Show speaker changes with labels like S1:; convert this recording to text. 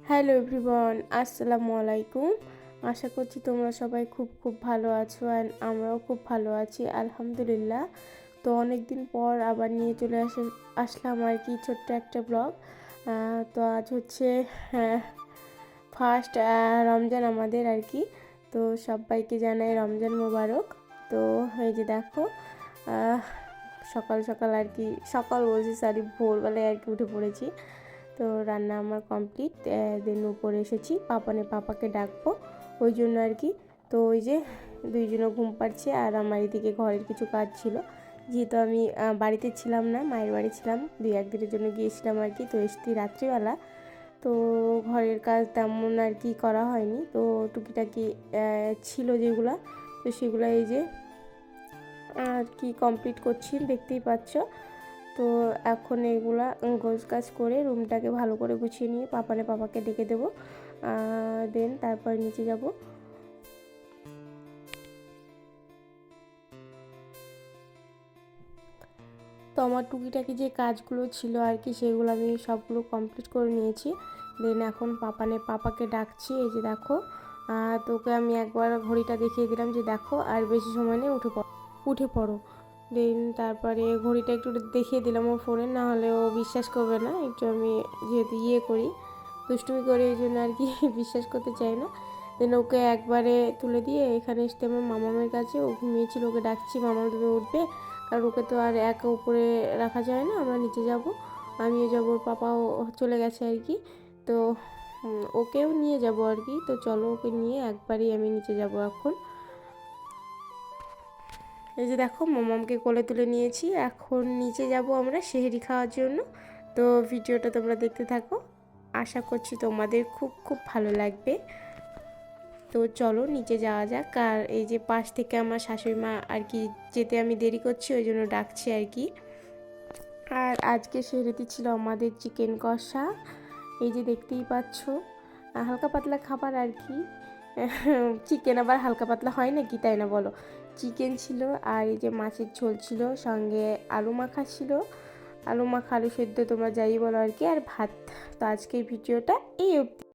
S1: Hello everyone, আসসালামু আলাইকুম। আশা করছি তোমরা সবাই খুব খুব ভালো আছো, অ্যান্ড আমরাও খুব ভালো আছি আলহামদুলিল্লাহ। তো অনেক দিন পর আবার নিয়ে চলে আসলাম আর কি ছোট্ট একটা ব্লগ। তো আজ হচ্ছে ফার্স্ট রমজান আমাদের আর কি। তো সবাইকে জানাই রমজান মোবারক। তো এই যে দেখো সকাল সকাল আর কি, সকাল বলছি সরি, ভোরবেলায় আর কি উঠে পড়েছি। তো রান্না আমার কমপ্লিট, দেন উপরে এসেছি পাপাকে ডাকবো ওই জন্য আর কি। তো ওই যে দুইজনও ঘুম পাড়ছে, আর আমার এদিকে ঘরের কিছু কাজ ছিল, যেহেতু আমি বাড়িতে ছিলাম না, মায়ের বাড়ি ছিলাম, 2-1 দিনের জন্য গিয়েছিলাম আর কি। তো এসেছি রাত্রিবেলা, তো ঘরের কাজ তেমন আর কি করা হয়নি। তো টুকিটাকি ছিল যেগুলো, তো সেগুলো এই যে আর কি কমপ্লিট করছি, দেখতেই পাচ্ছ। তো এখন এগুলা গোছ কাজ করে রুমটাকে ভালো করে গুছিয়ে নিয়ে পাপাকে ডেকে দেবো, দেন তারপর নিচে যাব। তো আমার টুকিটাকি যে কাজগুলো ছিল আর কি, সেগুলো আমি সবগুলো কমপ্লিট করে নিয়েছি। দেন এখন পাপাকে ডাকছি, এই যে দেখো। তোকে আমি একবার ঘড়িটা দেখিয়ে দিলাম যে দেখো আর বেশি সময় নেই, উঠে পড়ো। দেন তারপরে ঘড়িটা একটু দেখিয়ে দিলাম ওর ফোনে, না হলে ও বিশ্বাস করবে না। একটু আমি যেহেতু করি, দুষ্টুমি করে, এই জন্য আর কি বিশ্বাস করতে চাই না। দেন ওকে একবারে তুলে দিয়ে এখানে এসতে আমার মামামের কাছে, ও ঘুমিয়েছিল, ওকে ডাকছি মামা তুমি উঠবে, কারণ ওকে তো আর একা উপরে রাখা যায় না, আমরা নিচে যাব, আমিও যাবো, ওর পাপাও চলে গেছে আর কি। তো ওকেও নিয়ে যাব আর কি। তো চলো ওকে নিয়ে একবারই আমি নিচে যাব এখন। এই যে দেখো মামামকে কোলে তুলে নিয়েছি, এখন নিচে যাব আমরা সেহরি খাওয়ার জন্য। তো ভিডিওটা তোমরা দেখতে থাকো, আশা করছি তোমাদের খুব খুব ভালো লাগবে। তো চলো নিচে যাওয়া যাক। আর এই যে পাশ থেকে আমার শাশুড়ি মা আর কি যেতে আমি দেরি করছি, ওই জন্য ডাকছি আর কি। আর আজকে সেহরিতে ছিল আমাদের চিকেন কষা, এই যে দেখতেই পাচ্ছ, হালকা পাতলা খাবার আর কি। চিকেন আবার হালকা পাতলা হয় নাকি, তাই না বলো? চিকেন ছিল, আর এই যে মাছের ঝোল ছিল, সঙ্গে আলু মাখা ছিল, আলু মাখা আলু সেদ্ধ তোমরা যাই বলো আর কি, আর ভাত। তো আজকের ভিডিওটা এই অবধি।